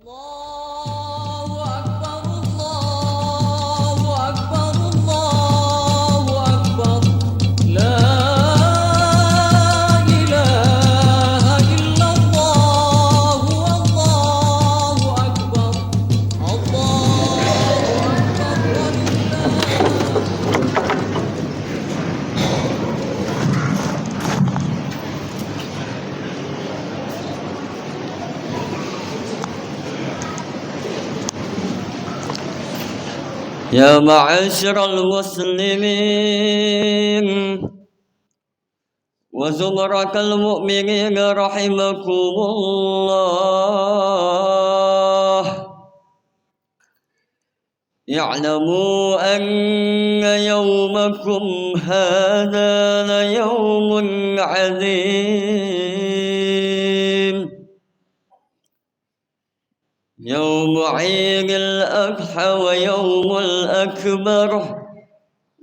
الله أكبر الله أكبر الله أكبر لا إله إلا الله والله أكبر الله أكبر ولله يا معاشر المسلمين وزمرة المؤمنين رحمكم الله، اعلموا أن يومكم هذا ليوم عظيم، يوم عيد الأضحى ويوم الأكبر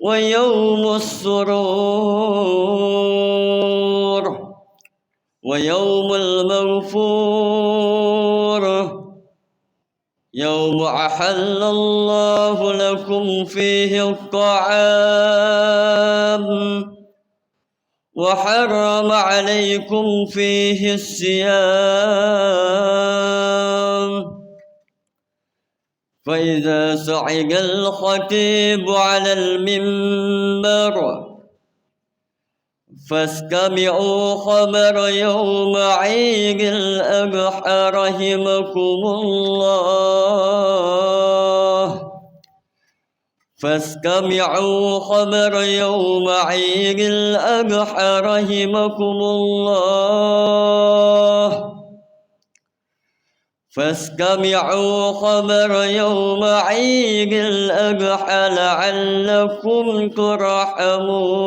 ويوم السرور ويوم المغفور، يوم أحل الله لكم فيه الطعام وحرم عليكم فيه الصيام، فإذا صعد الخطيب على المنبر فاستمعوا خبر يوم عيد الأضحى رحمكم الله، فاستمعوا خبر يوم عيد الأضحى رحمكم الله، فاستمعوا خبر يوم عيد الأضحى لعلكم ترحمون.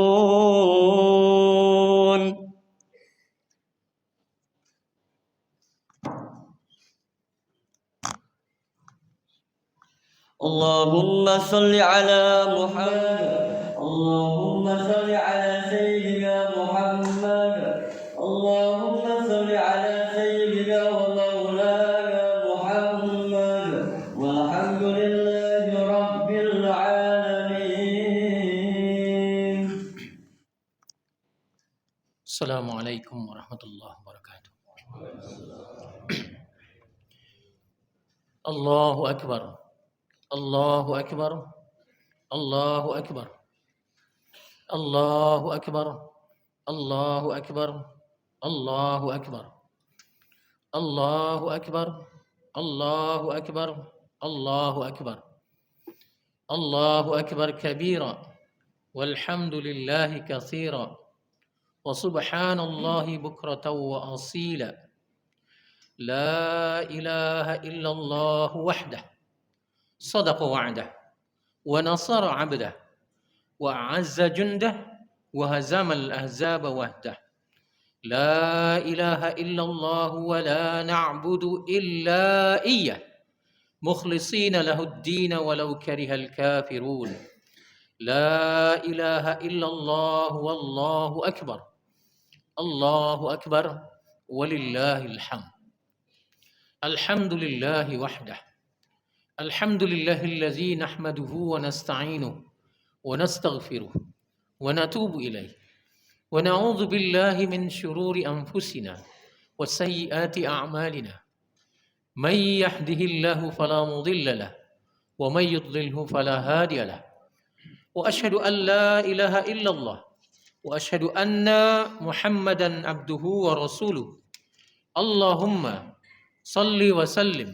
اللهم صل على محمد، اللهم صل على سيدنا محمد، اللهم صل على سيدنا ومولانا محمد، والحمد لله رب العالمين. السلام عليكم ورحمة الله وبركاته. الله أكبر الله أكبر الله أكبر الله أكبر الله أكبر الله أكبر الله أكبر الله أكبر الله أكبر الله أكبر كبيرا والحمد لله كثيرا وسبحان الله بكرة وأصيلا، لا إله إلا الله وحده صدق وعده ونصر عبده وأعز جنده وهزم الأحزاب وحده، لا إله إلا الله ولا نعبد إلا إياه مخلصين له الدين ولو كره الكافرون، لا إله إلا الله والله أكبر، الله أكبر ولله الحمد. الحمد لله وحده، الحمد لله الذي نحمده ونستعينه ونستغفره ونتوب إليه ونعوذ بالله من شرور أنفسنا وسيئات أعمالنا، من يهده الله فلا مضل له ومن يضلله فلا هادي له، وأشهد أن لا إله إلا الله وأشهد أن محمدا عبده ورسوله. اللهم صل وسلم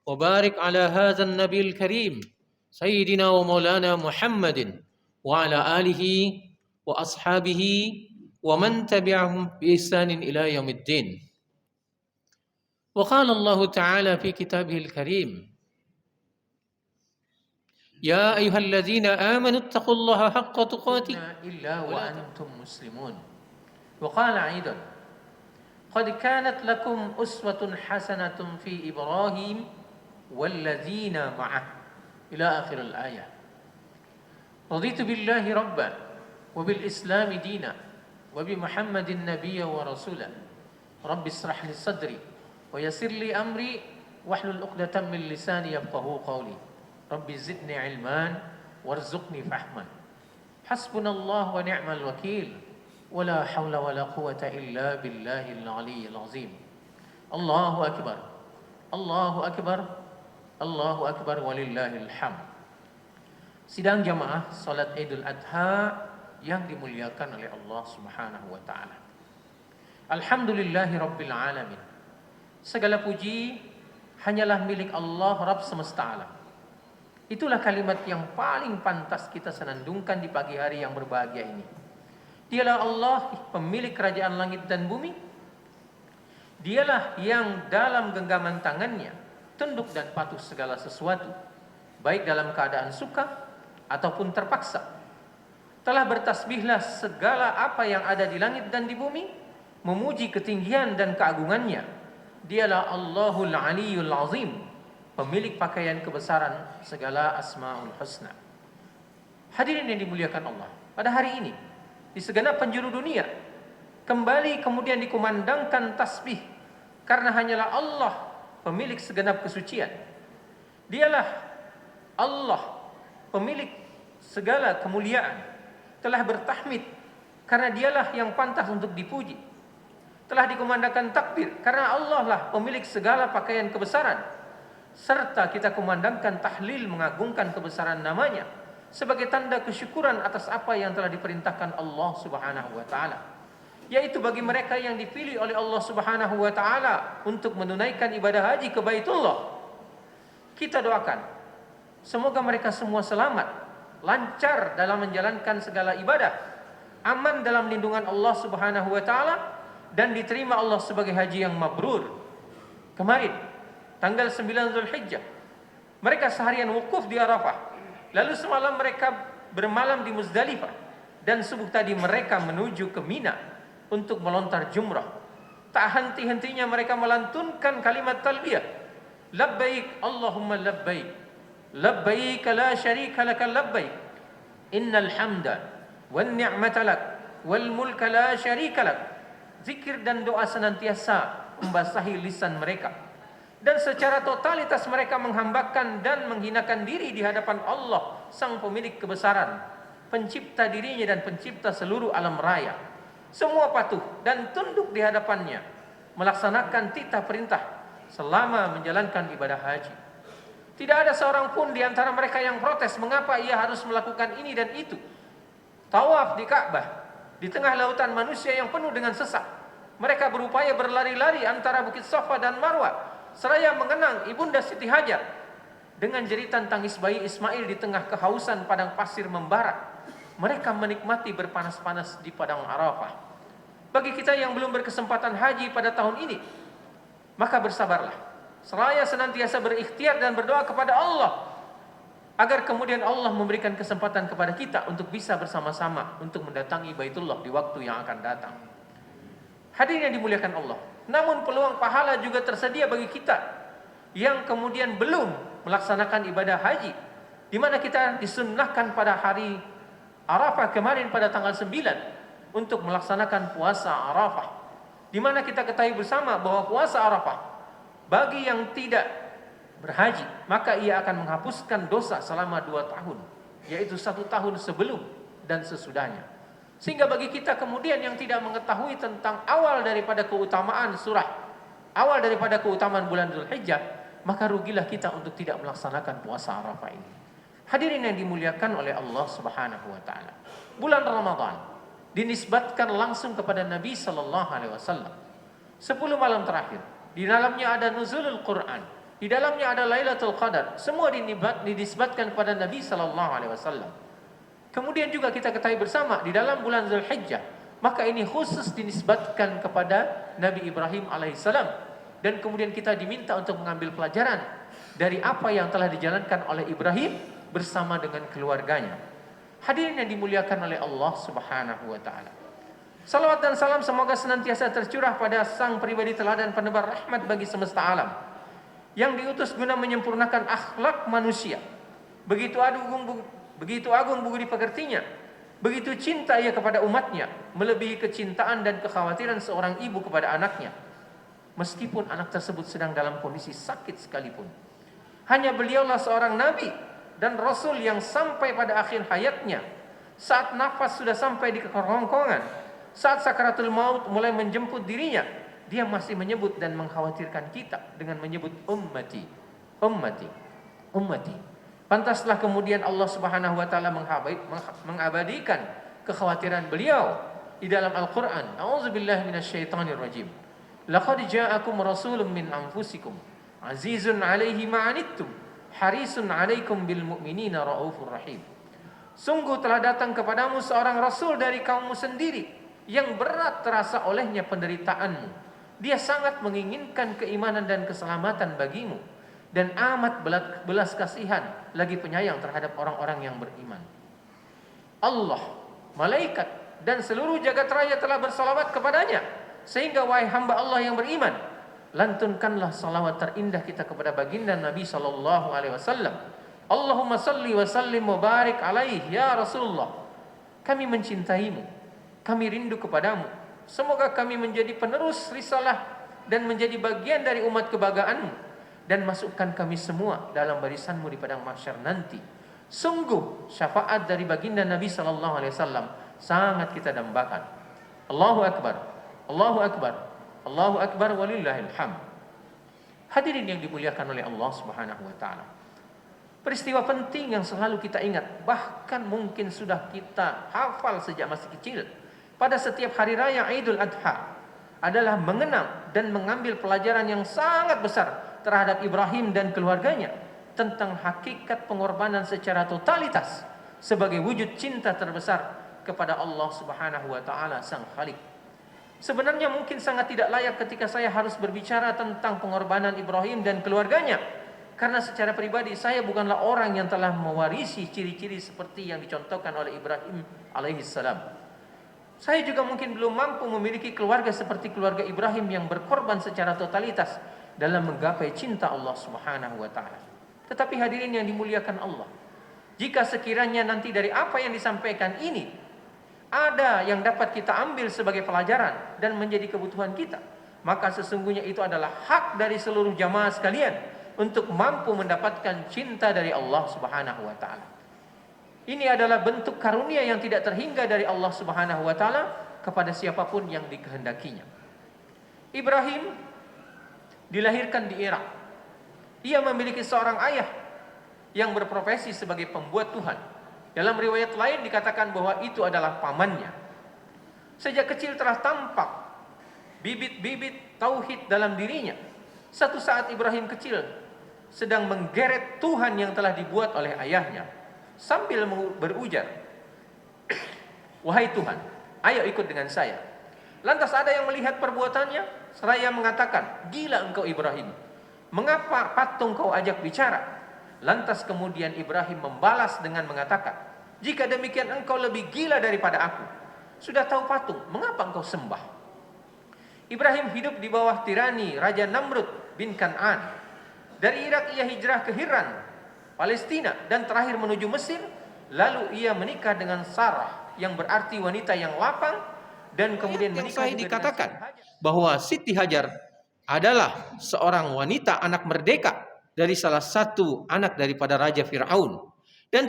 وبارك على هذا النبي الكريم سيدنا ومولانا محمد وعلى آله وأصحابه ومن تبعهم بإحسان إلى يوم الدين. وقال الله تعالى في كتابه الكريم: يا أيها الذين آمنوا اتقوا الله حق تقاته إلا وأنتم مسلمون. وقال أيضا: قد كانت لكم أسوة حسنة في إبراهيم والذين معه إلى آخر الآية. رضيت بالله ربا وبالإسلام دينا وبمحمد نبيا ورسولا. رب اشرح لي صدري ويسر لي أمري wahlul 'uqdatam min lisani yafqahu qawli. Rabbi zidni 'ilman warzuqni fahman. Hasbunallahu wa ni'mal wakil. Wala haula wala quwata illa billahil aliyyil azim. Allahu akbar. Allahu akbar. Allahu akbar walillahil hamd. Sidang jamaah salat Idul Adha yang dimuliakan oleh Allah Subhanahu wa taala. Alhamdulillahi rabbil alamin. Segala puji hanyalah milik Allah Rabb semesta alam. Itulah kalimat yang paling pantas kita senandungkan di pagi hari yang berbahagia ini. Dialah Allah pemilik kerajaan langit dan bumi. Dialah yang dalam genggaman tangannya tunduk dan patuh segala sesuatu, baik dalam keadaan suka ataupun terpaksa. Telah bertasbihlah segala apa yang ada di langit dan di bumi, memuji ketinggian dan keagungannya. Dialah Allahul Aliyyul Azim, pemilik pakaian kebesaran segala asmaul husna. Hadirin yang dimuliakan Allah, pada hari ini di segenap penjuru dunia kembali kemudian dikumandangkan tasbih, karena hanyalah Allah pemilik segenap kesucian. Dialah Allah pemilik segala kemuliaan, telah bertahmid karena dialah yang pantas untuk dipuji. Telah dikumandangkan takbir karena Allah lah pemilik segala pakaian kebesaran, serta kita kumandangkan tahlil mengagungkan kebesaran namanya sebagai tanda kesyukuran atas apa yang telah diperintahkan Allah Subhanahu wa taala, yaitu bagi mereka yang dipilih oleh Allah Subhanahu wa taala untuk menunaikan ibadah haji ke Baitullah. Kita doakan semoga mereka semua selamat, lancar dalam menjalankan segala ibadah, aman dalam lindungan Allah Subhanahu wa taala, dan diterima Allah sebagai haji yang mabrur. Kemarin tanggal 9 Zulhijjah mereka seharian wukuf di Arafah. Lalu semalam mereka bermalam di Muzdalifah, dan subuh tadi mereka menuju ke Mina untuk melontar jumrah. Tak henti-hentinya mereka melantunkan kalimat talbiyah, labbaik Allahumma labbaik, labbaik la syarika laka labbaik, innal hamda wan ni'mata lak wal mulka la syarika lak. Zikir dan doa senantiasa membasahi lisan mereka, dan secara totalitas mereka menghambakan dan menghinakan diri di hadapan Allah, sang pemilik kebesaran, pencipta dirinya dan pencipta seluruh alam raya. Semua patuh dan tunduk di hadapannya, melaksanakan titah perintah selama menjalankan ibadah haji. Tidak ada seorang pun di antara mereka yang protes mengapa ia harus melakukan ini dan itu. Tawaf di Ka'bah di tengah lautan manusia yang penuh dengan sesak, mereka berupaya berlari-lari antara Bukit Safa dan Marwah, seraya mengenang Ibunda Siti Hajar dengan jeritan tangis bayi Ismail di tengah kehausan padang pasir membara. Mereka menikmati berpanas-panas di padang Arafah. Bagi kita yang belum berkesempatan haji pada tahun ini, maka bersabarlah, seraya senantiasa berikhtiar dan berdoa kepada Allah agar kemudian Allah memberikan kesempatan kepada kita untuk bisa bersama-sama untuk mendatangi Baitullah di waktu yang akan datang. Hadirin yang dimuliakan Allah, namun peluang pahala juga tersedia bagi kita yang kemudian belum melaksanakan ibadah haji, di mana kita disunnahkan pada hari Arafah kemarin pada tanggal 9 untuk melaksanakan puasa Arafah, di mana kita ketahui bersama bahwa puasa Arafah bagi yang tidak berhaji maka ia akan menghapuskan dosa selama 2 tahun, yaitu 1 tahun sebelum dan sesudahnya. Sehingga bagi kita kemudian yang tidak mengetahui tentang awal daripada keutamaan awal daripada keutamaan bulan Zulhijjah, maka rugilah kita untuk tidak melaksanakan puasa Arafah ini. Hadirin yang dimuliakan oleh Allah Subhanahu wa taala, bulan Ramadan dinisbatkan langsung kepada Nabi sallallahu alaihi wasallam. 10 malam terakhir, di dalamnya ada nuzulul Quran, di dalamnya ada Lailatul Qadar, semua dinisbatkan kepada Nabi sallallahu alaihi wasallam. Kemudian juga kita ketahui bersama di dalam bulan Zulhijjah, maka ini khusus dinisbatkan kepada Nabi Ibrahim alaihissalam, dan kemudian kita diminta untuk mengambil pelajaran dari apa yang telah dijalankan oleh Ibrahim bersama dengan keluarganya. Hadirin yang dimuliakan oleh Allah Subhanahu wa taala, salawat dan salam semoga senantiasa tercurah pada sang pribadi teladan penebar rahmat bagi semesta alam, yang diutus guna menyempurnakan akhlak manusia. Begitu agung budi pekertinya, begitu cinta ia kepada umatnya, melebihi kecintaan dan kekhawatiran seorang ibu kepada anaknya. meskipun anak tersebut sedang dalam kondisi sakit sekalipun. Hanya beliaulah seorang nabi dan rasul yang sampai pada akhir hayatnya, saat nafas sudah sampai di kerongkongan, saat sakaratul maut mulai menjemput dirinya, dia masih menyebut dan mengkhawatirkan kita dengan menyebut ummati, ummati, ummati. Pantaslah kemudian Allah Subhanahu wa taala mengabadikan kekhawatiran beliau di dalam Al-Qur'an. A'udzubillahi minasyaitonir rajim. Laqad ja'akum rasulun min anfusikum azizun 'alaihi ma 'anittum harisun 'alaikum bil mu'minina raufur rahim. Sungguh telah datang kepadamu seorang rasul dari kaummu sendiri yang berat terasa olehnya penderitaanmu. Dia sangat menginginkan keimanan dan keselamatan bagimu dan amat belas kasihan lagi penyayang terhadap orang-orang yang beriman. Allah, malaikat dan seluruh jagat raya telah bersalawat kepadanya, sehingga wahai hamba Allah yang beriman, lantunkanlah salawat terindah kita kepada baginda Nabi sallallahu alaihi wasallam. Allahumma salli wa sallim wa barik alaihi ya Rasulullah. Kami mencintaimu, kami rindu kepadamu. Semoga kami menjadi penerus risalah dan menjadi bagian dari umat kebanggaanmu, dan masukkan kami semua dalam barisanmu di padang mahsyar nanti. Sungguh syafaat dari baginda Nabi sallallahu alaihi wasallam sangat kita dambakan. Allahu akbar, Allahu akbar, Allahu akbar walillahil hamd. Hadirin yang dimuliakan oleh Allah Subhanahu wa taala. Peristiwa penting yang selalu kita ingat, bahkan mungkin sudah kita hafal sejak masih kecil, pada setiap hari raya Idul Adha, adalah mengenang dan mengambil pelajaran yang sangat besar terhadap Ibrahim dan keluarganya tentang hakikat pengorbanan secara totalitas sebagai wujud cinta terbesar kepada Allah Subhanahu wa taala Sang Khalik. Sebenarnya mungkin sangat tidak layak ketika saya harus berbicara tentang pengorbanan Ibrahim dan keluarganya, karena secara pribadi saya bukanlah orang yang telah mewarisi ciri-ciri seperti yang dicontohkan oleh Ibrahim alaihissalam. Saya juga mungkin belum mampu memiliki keluarga seperti keluarga Ibrahim yang berkorban secara totalitas dalam menggapai cinta Allah Subhanahu wa taala. Tetapi hadirin yang dimuliakan Allah, jika sekiranya nanti dari apa yang disampaikan ini ada yang dapat kita ambil sebagai pelajaran dan menjadi kebutuhan kita, maka sesungguhnya itu adalah hak dari seluruh jamaah sekalian untuk mampu mendapatkan cinta dari Allah Subhanahu wa taala. Ini adalah bentuk karunia yang tidak terhingga dari Allah Subhanahu wa taala kepada siapapun yang dikehendakinya. Ibrahim dilahirkan di Irak. Ia memiliki seorang ayah yang berprofesi sebagai pembuat Tuhan. Dalam riwayat lain dikatakan bahwa itu adalah pamannya. Sejak kecil telah tampak bibit-bibit tauhid dalam dirinya. Satu saat Ibrahim kecil sedang menggeret Tuhan yang telah dibuat oleh ayahnya, sambil berujar, "Wahai Tuhan, ayo ikut dengan saya." Lantas ada yang melihat perbuatannya, seraya mengatakan, "Gila engkau Ibrahim, mengapa patung kau ajak bicara?" Lantas kemudian Ibrahim membalas dengan mengatakan, "Jika demikian engkau lebih gila daripada aku. Sudah tahu patung, mengapa engkau sembah?" Ibrahim hidup di bawah tirani Raja Namrud bin Kan'an. Dari Irak ia hijrah ke Hiran, Palestina, dan terakhir menuju Mesir. Lalu ia menikah dengan Sarah, yang berarti wanita yang lapang, dan kemudian menikah juga dikatakan bahwa Siti Hajar adalah seorang wanita anak merdeka dari salah satu anak daripada Raja Fir'aun. Dan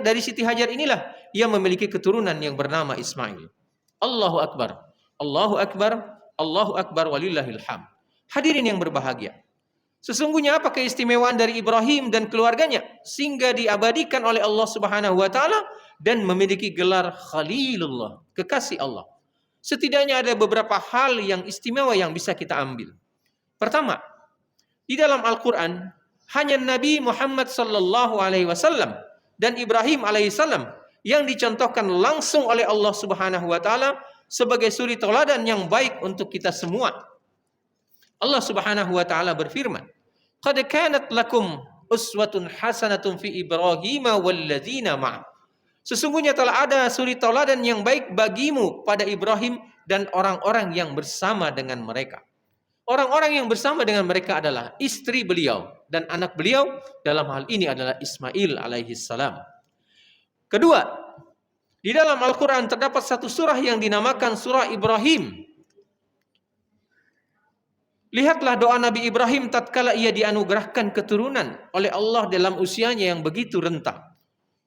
dari Siti Hajar inilah ia memiliki keturunan yang bernama Ismail. Allahu Akbar, Allahu Akbar, Allahu Akbar walillahil hamd. Hadirin yang berbahagia, sesungguhnya apa keistimewaan dari Ibrahim dan keluarganya sehingga diabadikan oleh Allah Subhanahu wa taala dan memiliki gelar Khalilullah, kekasih Allah. Setidaknya ada beberapa hal yang istimewa yang bisa kita ambil. Pertama, di dalam Al-Qur'an hanya Nabi Muhammad sallallahu alaihi wasallam dan Ibrahim alaihissalam yang dicontohkan langsung oleh Allah Subhanahu wa taala sebagai suri tauladan yang baik untuk kita semua. Allah Subhanahu wa taala berfirman, "Qad kanat lakum uswatun hasanatun fi Ibrahim walladzina ma'ah." Sesungguhnya telah ada suri tauladan yang baik bagimu pada Ibrahim dan orang-orang yang bersama dengan mereka. Orang-orang yang bersama dengan mereka adalah istri beliau dan anak beliau, dalam hal ini adalah Ismail alaihissalam. Kedua, di dalam Al-Quran terdapat satu surah yang dinamakan surah Ibrahim. Lihatlah doa Nabi Ibrahim tatkala ia dianugerahkan keturunan oleh Allah dalam usianya yang begitu renta.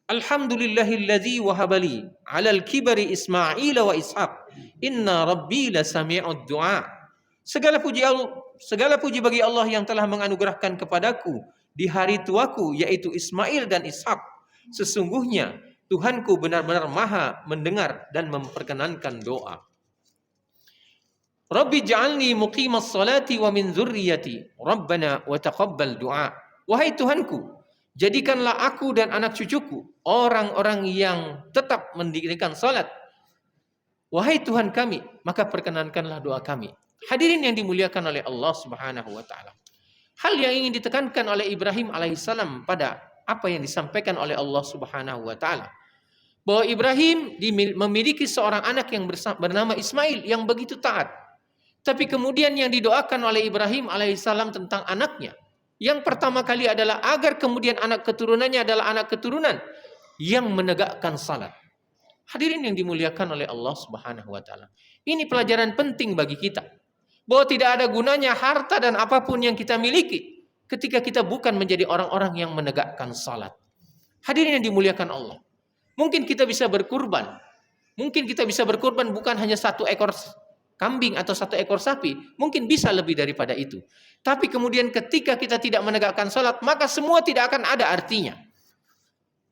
Alhamdulillahilladzi wahabali 'alal kibari Ismail wa Ishaq. Inna rabbi lasami'ud du'a. Segala puji bagi Allah yang telah menganugerahkan kepadaku di hari tuaku yaitu Ismail dan Ishak. Sesungguhnya Tuhanku benar-benar maha mendengar dan memperkenankan doa. Rabbi ja'alni muqimas salati wa min dzurriyyati. Rabbana wa taqabbal du'a. Wahai Tuhanku, jadikanlah aku dan anak cucuku orang-orang yang tetap mendirikan salat. Wahai Tuhan kami, maka perkenankanlah doa kami. Hadirin yang dimuliakan oleh Allah Subhanahu wa taala. Hal yang ingin ditekankan oleh Ibrahim alaihissalam pada apa yang disampaikan oleh Allah Subhanahu wa taala, bahwa Ibrahim memiliki seorang anak yang bernama Ismail yang begitu taat. Tapi kemudian yang didoakan oleh Ibrahim alaihissalam tentang anaknya, yang pertama kali adalah agar kemudian anak keturunannya adalah anak keturunan yang menegakkan salat. Hadirin yang dimuliakan oleh Allah Subhanahu wa taala. Ini pelajaran penting bagi kita, bahwa tidak ada gunanya harta dan apapun yang kita miliki ketika kita bukan menjadi orang-orang yang menegakkan salat. Hadirin yang dimuliakan Allah. Mungkin kita bisa berkurban. Mungkin kita bisa berkurban bukan hanya 1 ekor kambing atau 1 ekor sapi. Mungkin bisa lebih daripada itu. Tapi kemudian ketika kita tidak menegakkan salat, maka semua tidak akan ada artinya.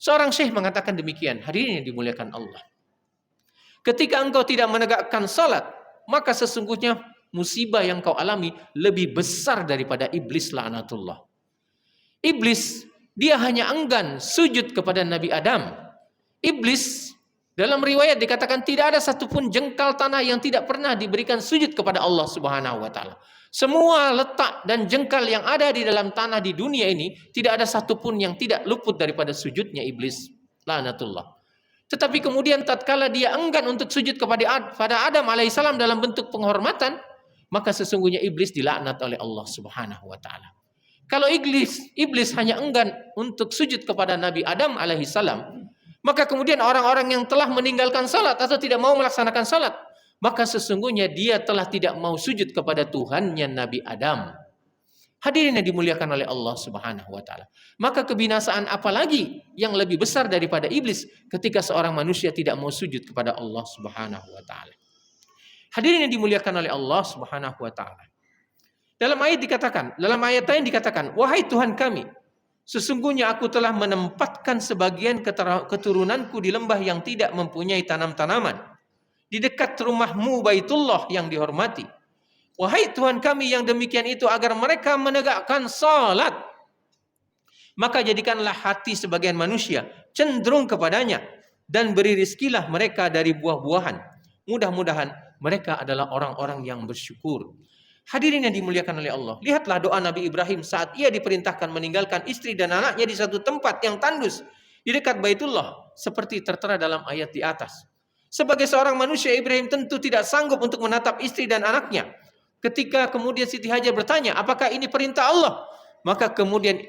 Seorang syekh mengatakan demikian. Hadirin yang dimuliakan Allah. Ketika engkau tidak menegakkan salat, maka sesungguhnya musibah yang kau alami lebih besar daripada iblis laknatullah. Iblis, dia hanya enggan sujud kepada Nabi Adam. Iblis, dalam riwayat dikatakan tidak ada satupun jengkal tanah yang tidak pernah diberikan sujud kepada Allah Subhanahu wa taala. Semua letak dan jengkal yang ada di dalam tanah di dunia ini, tidak ada satupun yang tidak luput daripada sujudnya iblis laknatullah. Tetapi kemudian tatkala dia enggan untuk sujud kepada Adam alaihissalam dalam bentuk penghormatan, maka sesungguhnya iblis dilaknat oleh Allah Subhanahu wa taala. Kalau iblis hanya enggan untuk sujud kepada Nabi Adam alaihissalam, maka kemudian orang-orang yang telah meninggalkan salat atau tidak mau melaksanakan salat, maka sesungguhnya dia telah tidak mau sujud kepada Tuhannya Nabi Adam. Hadirin yang dimuliakan oleh Allah Subhanahu wa taala. Maka kebinasaan apalagi yang lebih besar daripada iblis ketika seorang manusia tidak mau sujud kepada Allah Subhanahu wa taala. Hadirin yang dimuliakan oleh Allah Subhanahu wa taala. Dalam ayat lain dikatakan, wahai Tuhan kami, sesungguhnya aku telah menempatkan sebagian keturunanku di lembah yang tidak mempunyai tanam-tanaman, di dekat rumahmu Baitullah yang dihormati. Wahai Tuhan kami, yang demikian itu agar mereka menegakkan salat. Maka jadikanlah hati sebagian manusia cenderung kepadanya, dan beri rizkilah mereka dari buah-buahan. Mudah-mudahan mereka adalah orang-orang yang bersyukur. Hadirin yang dimuliakan oleh Allah, lihatlah doa Nabi Ibrahim saat ia diperintahkan meninggalkan istri dan anaknya di satu tempat yang tandus di dekat Baitullah, seperti tertera dalam ayat di atas. Sebagai seorang manusia, Ibrahim tentu tidak sanggup untuk menatap istri dan anaknya. Ketika kemudian Siti Hajar bertanya, apakah ini perintah Allah? Maka kemudian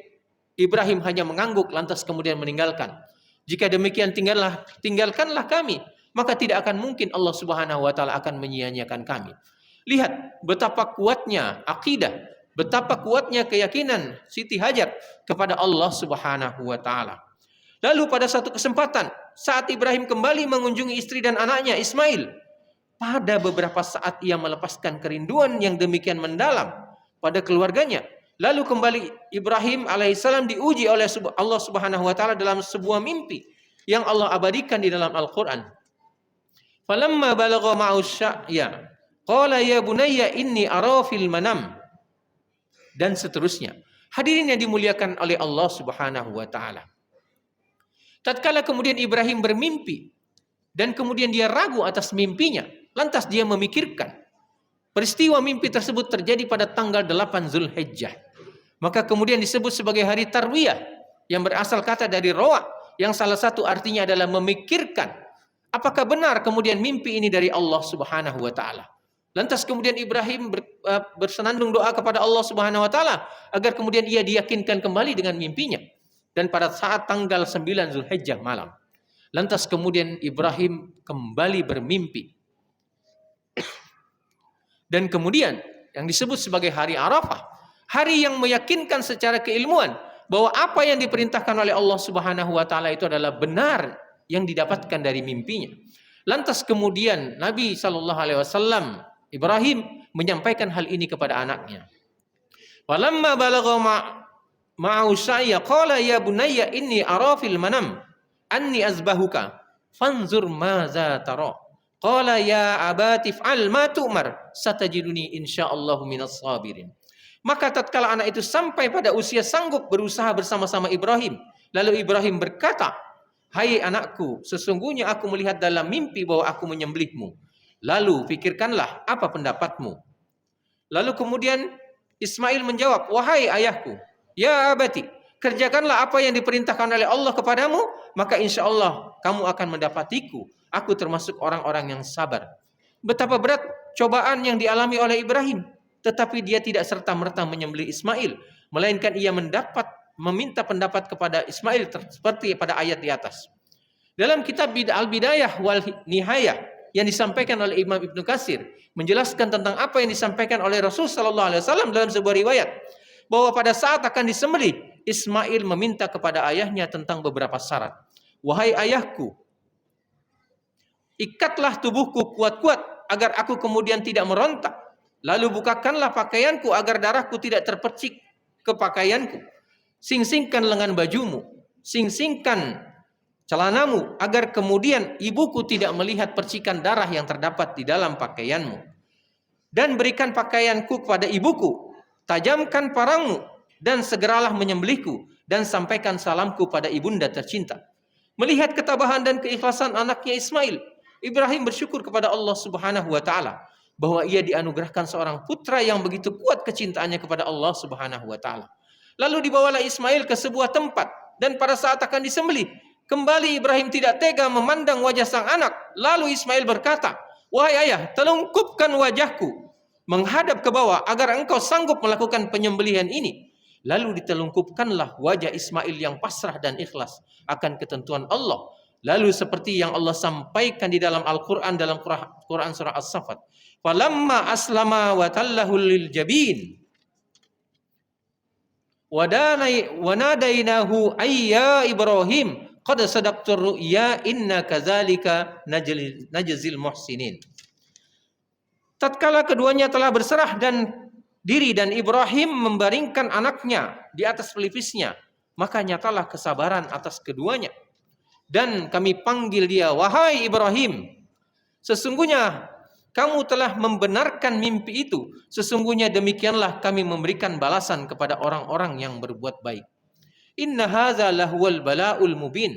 Ibrahim hanya mengangguk lantas kemudian meninggalkan. Jika demikian tinggalkanlah kami, maka tidak akan mungkin Allah Subhanahu wa taala akan menyia-nyiakan kami. Lihat betapa kuatnya akidah, betapa kuatnya keyakinan Siti Hajar kepada Allah Subhanahu wa taala. Lalu pada satu kesempatan saat Ibrahim kembali mengunjungi istri dan anaknya Ismail, pada beberapa saat ia melepaskan kerinduan yang demikian mendalam pada keluarganya. Lalu kembali Ibrahim alaihissalam diuji oleh Allah Subhanahu wa taala dalam sebuah mimpi yang Allah abadikan di dalam Al-Qur'an. Falamma balagha ma'us sya'ya qala ya bunayya inni ara fil manam, dan seterusnya. Hadirin yang dimuliakan oleh Allah Subhanahu wa taala. Tatkala kemudian Ibrahim bermimpi dan kemudian dia ragu atas mimpinya, lantas dia memikirkan peristiwa mimpi tersebut terjadi pada tanggal 8 Zulhijjah. Maka kemudian disebut sebagai hari Tarwiyah yang berasal kata dari roa, yang salah satu artinya adalah memikirkan apakah benar kemudian mimpi ini dari Allah Subhanahu wa taala. Lantas kemudian Ibrahim bersenandung doa kepada Allah Subhanahu wa taala agar kemudian ia diyakinkan kembali dengan mimpinya. Dan pada saat tanggal 9 Zulhijjah malam, lantas kemudian Ibrahim kembali bermimpi. Dan kemudian yang disebut sebagai hari Arafah. Hari yang meyakinkan secara keilmuan bahwa apa yang diperintahkan oleh Allah Subhanahu wa taala itu adalah benar yang didapatkan dari mimpinya. Lantas kemudian Nabi sallallahu alaihi wasallam Ibrahim menyampaikan hal ini kepada anaknya. Walamma balagha ma'u sa'ya qala ya bunayya inni ara fil manam anni azbahuka fanzur maza tara. Qala ya abati fa'al ma tu'mar satajiduni insyaallahu minas sabirin. Maka tatkala anak itu sampai pada usia sanggup berusaha bersama-sama Ibrahim, lalu Ibrahim berkata, "Hai anakku, sesungguhnya aku melihat dalam mimpi bahwa aku menyembelihmu. Lalu pikirkanlah apa pendapatmu." Lalu kemudian Ismail menjawab, "Wahai ayahku, ya abati, kerjakanlah apa yang diperintahkan oleh Allah kepadamu, maka insya Allah kamu akan mendapatiku. Aku termasuk orang-orang yang sabar." Betapa berat cobaan yang dialami oleh Ibrahim, tetapi dia tidak serta-merta menyembelih Ismail, melainkan ia meminta pendapat kepada Ismail seperti pada ayat di atas. Dalam kitab Al-Bidayah wal Nihayah yang disampaikan oleh Imam Ibnu Katsir menjelaskan tentang apa yang disampaikan oleh Rasul sallallahu alaihi wasallam dalam sebuah riwayat bahwa pada saat akan disembelih, Ismail meminta kepada ayahnya tentang beberapa syarat. "Wahai ayahku, ikatlah tubuhku kuat-kuat agar aku kemudian tidak merontak. Lalu bukakanlah pakaianku agar darahku tidak terpercik ke pakaianku. Sing-singkan lengan bajumu, sing-singkan celanamu agar kemudian ibuku tidak melihat percikan darah yang terdapat di dalam pakaianmu. Dan berikan pakaianku kepada ibuku, tajamkan parangmu dan segeralah menyembelihku dan sampaikan salamku pada ibunda tercinta." Melihat ketabahan dan keikhlasan anaknya Ismail, Ibrahim bersyukur kepada Allah Subhanahu wa taala bahwa ia dianugerahkan seorang putra yang begitu kuat kecintaannya kepada Allah Subhanahu wa taala. Lalu dibawalah Ismail ke sebuah tempat dan pada saat akan disembelih, kembali Ibrahim tidak tega memandang wajah sang anak. Lalu Ismail berkata, "Wahai ayah, telungkupkan wajahku menghadap ke bawah agar engkau sanggup melakukan penyembelihan ini." Lalu ditelungkupkanlah wajah Ismail yang pasrah dan ikhlas akan ketentuan Allah. Lalu seperti yang Allah sampaikan di dalam Al-Quran dalam Quran surah As-Saffat, "Falamma aslama wa tallahu lil jabin wa nadainahu ayya Ibrahim qad sadaqtur ru'ya inna kadzalika najzil muhsinin." Tatkala keduanya telah berserah diri dan Ibrahim membaringkan anaknya di atas pelipisnya, maka nyatalah kesabaran atas keduanya. Dan kami panggil dia, "Wahai Ibrahim, sesungguhnya kamu telah membenarkan mimpi itu. Sesungguhnya demikianlah kami memberikan balasan kepada orang-orang yang berbuat baik. Inna hadza lahuwal bala'ul mubin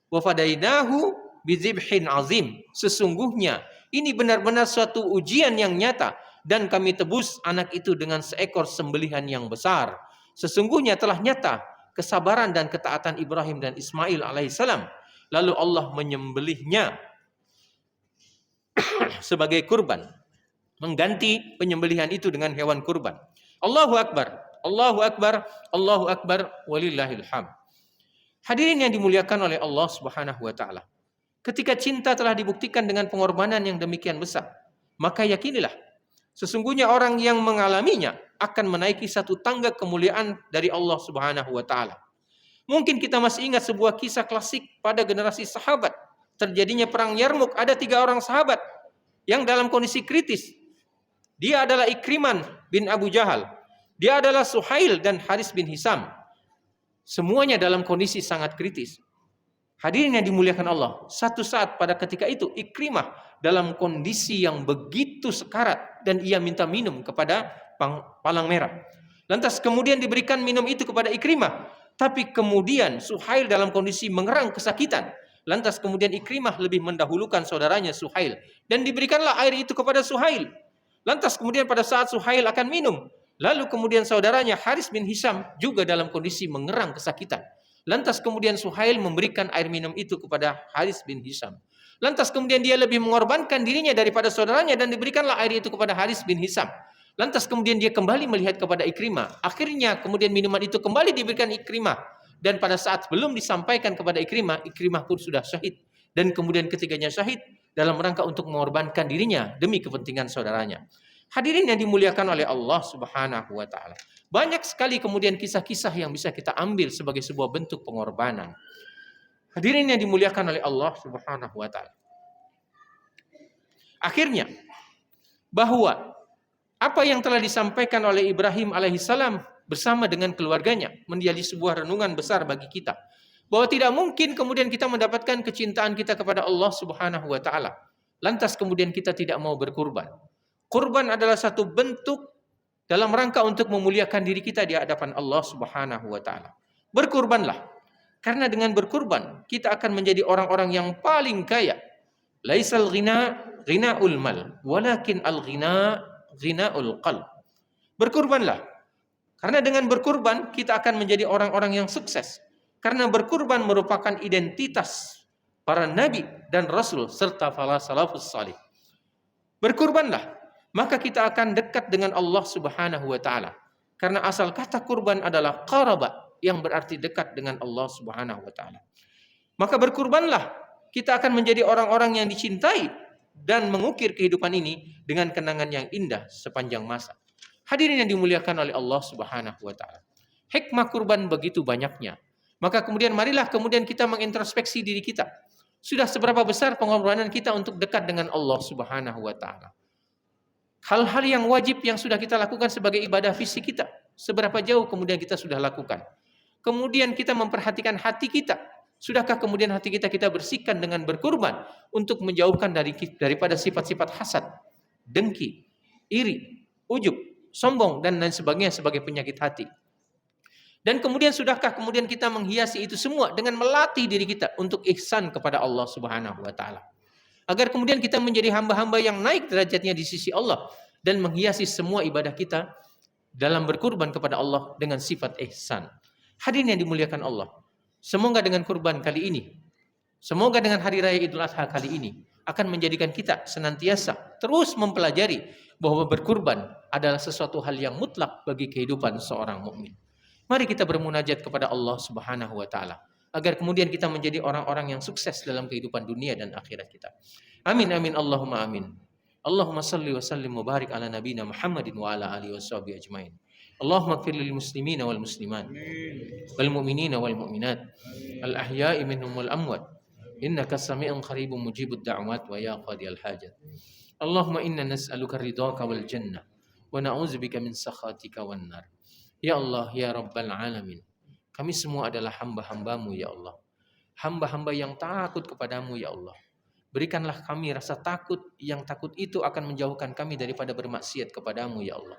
wa fadainahu bizibhin azim." Sesungguhnya ini benar-benar suatu ujian yang nyata dan kami tebus anak itu dengan seekor sembelihan yang besar. Sesungguhnya telah nyata kesabaran dan ketaatan Ibrahim dan Ismail alaihissalam. Lalu Allah menyembelihnya sebagai kurban, mengganti penyembelihan itu dengan hewan kurban. Allahu Akbar, Allahu Akbar, Allahu Akbar, walillahil hamd. Hadirin yang dimuliakan oleh Allah Subhanahu wa taala. Ketika cinta telah dibuktikan dengan pengorbanan yang demikian besar, maka yakinilah sesungguhnya orang yang mengalaminya akan menaiki satu tangga kemuliaan dari Allah Subhanahu wa taala. Mungkin kita masih ingat sebuah kisah klasik pada generasi sahabat. Terjadinya perang Yarmuk, ada 3 orang sahabat yang dalam kondisi kritis. Dia adalah Ikrimah bin Abu Jahal, dia adalah Suhail dan Haris bin Hisam. Semuanya dalam kondisi sangat kritis. Hadirin yang dimuliakan Allah, satu saat pada ketika itu Ikrimah dalam kondisi yang begitu sekarat dan ia minta minum kepada palang merah. Lantas kemudian diberikan minum itu kepada Ikrimah, tapi kemudian Suhail dalam kondisi mengerang kesakitan. Lantas kemudian Ikrimah lebih mendahulukan saudaranya Suhail dan diberikanlah air itu kepada Suhail. Lantas kemudian pada saat Suhail akan minum, lalu kemudian saudaranya Haris bin Hisam juga dalam kondisi mengerang kesakitan. Lantas kemudian Suhail memberikan air minum itu kepada Haris bin Hisam. Lantas kemudian dia lebih mengorbankan dirinya daripada saudaranya dan diberikanlah air itu kepada Haris bin Hisam. Lantas kemudian dia kembali melihat kepada Ikrimah. Akhirnya kemudian minuman itu kembali diberikan Ikrimah. Dan pada saat belum disampaikan kepada Ikrimah, Ikrimah pun sudah syahid. Dan kemudian ketiganya syahid dalam rangka untuk mengorbankan dirinya demi kepentingan saudaranya. Hadirin yang dimuliakan oleh Allah Subhanahu wa taala. Banyak sekali kemudian kisah-kisah yang bisa kita ambil sebagai sebuah bentuk pengorbanan. Hadirin yang dimuliakan oleh Allah Subhanahu wa taala. Akhirnya bahwa apa yang telah disampaikan oleh Ibrahim alaihissalam bersama dengan keluarganya menjadi sebuah renungan besar bagi kita. Bahwa tidak mungkin kemudian kita mendapatkan kecintaan kita kepada Allah Subhanahu wa taala. Lantas kemudian kita tidak mau berkurban. Kurban adalah satu bentuk dalam rangka untuk memuliakan diri kita di hadapan Allah Subhanahu wa taala. Berkurbanlah. Karena dengan berkurban kita akan menjadi orang-orang yang paling kaya. Laisal ghina ghinaul mal, walakin al ghina ghinaul qalb. Berkurbanlah. Karena dengan berkurban kita akan menjadi orang-orang yang sukses. Karena berkurban merupakan identitas para nabi dan rasul serta para salafus salih. Berkurbanlah. Maka kita akan dekat dengan Allah Subhanahu wa taala. Karena asal kata kurban adalah qaraba yang berarti dekat dengan Allah Subhanahu wa taala. Maka berkurbanlah, kita akan menjadi orang-orang yang dicintai dan mengukir kehidupan ini dengan kenangan yang indah sepanjang masa. Hadirin yang dimuliakan oleh Allah Subhanahu wa taala. Hikmah kurban begitu banyaknya. Maka kemudian marilah kemudian kita mengintrospeksi diri kita. Sudah seberapa besar pengorbanan kita untuk dekat dengan Allah Subhanahu wa taala? Hal-hal yang wajib yang sudah kita lakukan sebagai ibadah fisik kita, seberapa jauh kemudian kita sudah lakukan? Kemudian kita memperhatikan hati kita. Sudahkah kemudian hati kita bersihkan dengan berkurban untuk menjauhkan daripada sifat-sifat hasad, dengki, iri, ujub, sombong dan lain sebagainya sebagai penyakit hati? Dan kemudian sudahkah kemudian kita menghiasi itu semua dengan melatih diri kita untuk ihsan kepada Allah Subhanahu wa taala? Agar kemudian kita menjadi hamba-hamba yang naik derajatnya di sisi Allah dan menghiasi semua ibadah kita dalam berkurban kepada Allah dengan sifat ihsan. Hadirin yang dimuliakan Allah, semoga dengan kurban kali ini, semoga dengan hari raya Idul Adha kali ini akan menjadikan kita senantiasa terus mempelajari bahwa berkurban adalah sesuatu hal yang mutlak bagi kehidupan seorang mukmin. Mari kita bermunajat kepada Allah Subhanahu wa taala agar kemudian kita menjadi orang-orang yang sukses dalam kehidupan dunia dan akhirat kita. Amin amin Allahumma amin. Allahumma salli wa sallim wa barik ala nabiyina Muhammadin wa ala alihi washabihi ajmain. Allahumma ighfir lil muslimina wal muslimat wal mu'minina wal mu'minat al ahya'i minhum wal amwat innaka sami'un qaribun mujibud da'wat wa ya qadiyal hajat. Allahumma inna nas'aluka ridhaka wal jannah wa na'udzubika min sakhatika wan nar. Ya Allah ya rabbal alamin, kami semua adalah hamba-hambamu ya Allah. Hamba-hamba yang takut kepadamu ya Allah. Berikanlah kami rasa takut, yang takut itu akan menjauhkan kami daripada bermaksiat kepadamu ya Allah.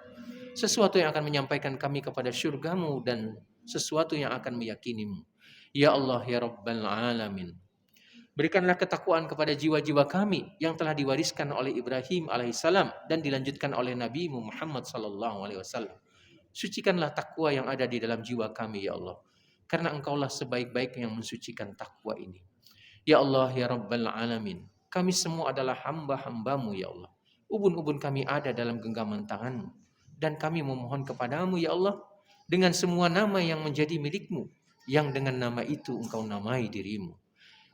Sesuatu yang akan menyampaikan kami kepada syurgamu dan sesuatu yang akan meyakinimu. Ya Allah ya Rabbal Alamin. Berikanlah ketakwaan kepada jiwa-jiwa kami yang telah diwariskan oleh Ibrahim alaihissalam dan dilanjutkan oleh Nabi Muhammad sallallahu alaihi wasallam. Sucikanlah takwa yang ada di dalam jiwa kami ya Allah. Karena engkaulah sebaik-baik yang mensucikan takwa ini. Ya Allah ya Rabbal Alamin. Kami semua adalah hamba-hambamu ya Allah. Ubun-ubun kami ada dalam genggaman tanganmu. Dan kami memohon kepadamu ya Allah. Dengan semua nama yang menjadi milikmu. Yang dengan nama itu engkau namai dirimu.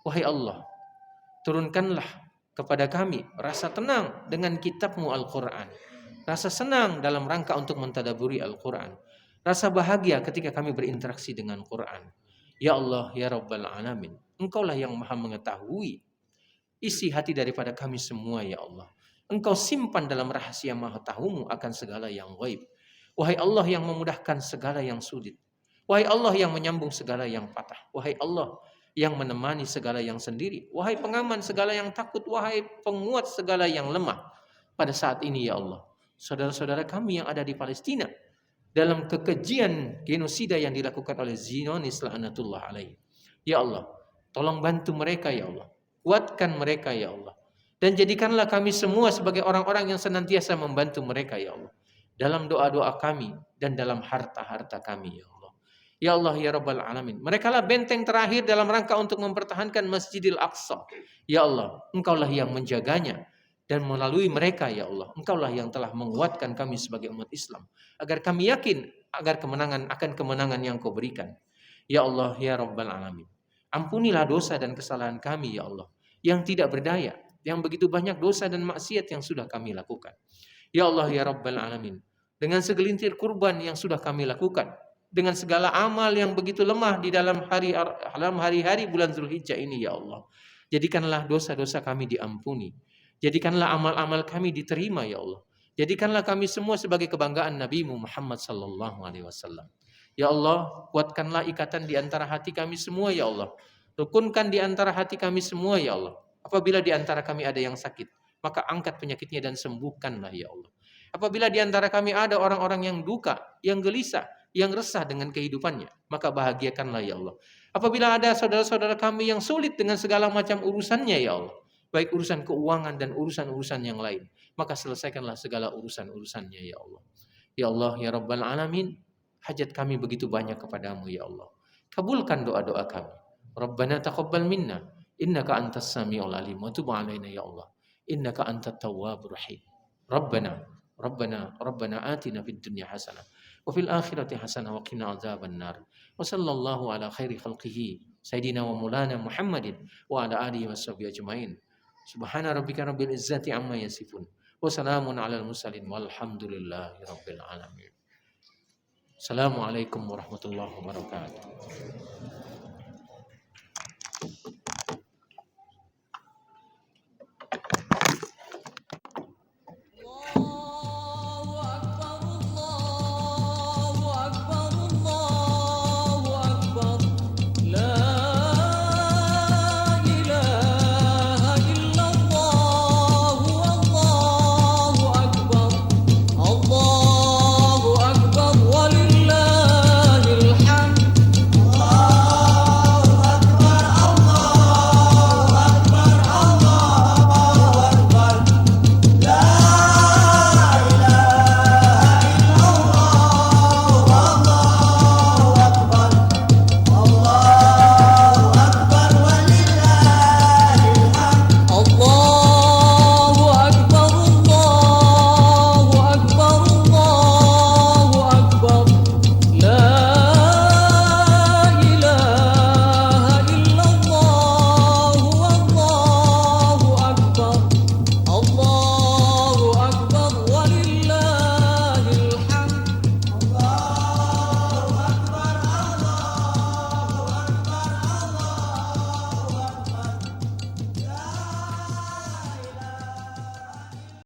Wahai Allah, turunkanlah kepada kami rasa tenang dengan kitabmu Al-Quran. Rasa senang dalam rangka untuk mentadaburi Al-Quran. Rasa bahagia ketika kami berinteraksi dengan Quran. Ya Allah, ya Rabbal Alamin. Engkaulah yang maha mengetahui isi hati daripada kami semua ya Allah. Engkau simpan dalam rahasia maha tahumu akan segala yang gaib. Wahai Allah yang memudahkan segala yang sulit. Wahai Allah yang menyambung segala yang patah. Wahai Allah yang menemani segala yang sendiri. Wahai pengaman segala yang takut. Wahai penguat segala yang lemah. Pada saat ini ya Allah, saudara-saudara kami yang ada di Palestina dalam kekejian genosida yang dilakukan oleh Zionis la'natullah alaihi. Ya Allah, tolong bantu mereka ya Allah. Kuatkan mereka ya Allah. Dan jadikanlah kami semua sebagai orang-orang yang senantiasa membantu mereka ya Allah. Dalam doa-doa kami dan dalam harta-harta kami ya Allah. Ya Allah ya Rabbal Alamin. Mereka lah benteng terakhir dalam rangka untuk mempertahankan Masjidil Aqsa. Ya Allah, engkaulah yang menjaganya. Dan melalui mereka ya Allah, engkaulah yang telah menguatkan kami sebagai umat Islam. Agar kami yakin agar kemenangan yang kau berikan. Ya Allah ya Rabbal Alamin. Ampunilah dosa dan kesalahan kami ya Allah. Yang tidak berdaya. Yang begitu banyak dosa dan maksiat yang sudah kami lakukan. Ya Allah ya Rabbal Alamin, dengan segelintir kurban yang sudah kami lakukan, dengan segala amal yang begitu lemah di dalam hari-hari bulan Zulhijjah ini ya Allah, jadikanlah dosa-dosa kami diampuni, jadikanlah amal-amal kami diterima ya Allah, jadikanlah kami semua sebagai kebanggaan Nabi-Mu Muhammad sallallahu alaihi wasallam. Ya Allah, kuatkanlah ikatan di antara hati kami semua ya Allah, rukunkan di antara hati kami semua ya Allah. Apabila di antara kami ada yang sakit, maka angkat penyakitnya dan sembuhkanlah ya Allah. Apabila di antara kami ada orang-orang yang duka, yang gelisah, yang resah dengan kehidupannya, maka bahagiakanlah ya Allah. Apabila ada saudara-saudara kami yang sulit dengan segala macam urusannya ya Allah, baik urusan keuangan dan urusan-urusan yang lain, maka selesaikanlah segala urusan-urusannya ya Allah. Ya Allah ya Rabbal Alamin, hajat kami begitu banyak kepadamu ya Allah. Kabulkan doa-doa kami. Rabbana taqabbal minna innaka antas samiul alim wa tub alaina ya Allah. Innaka antat tawwabur rahim. Rabbana atina fid dunya hasanah wa fil akhirati hasanah wa qina adzaban nar. Wa sallallahu ala khairi khalqihi sayidina wa maulana Muhammadin wa ala alihi washabbihi ajmain. Subhana rabbika rabbil izzati amma yasifun. Wa salamun alal mursalin walhamdulillahi rabbil alamin. Assalamualaikum warahmatullahi wabarakatuh.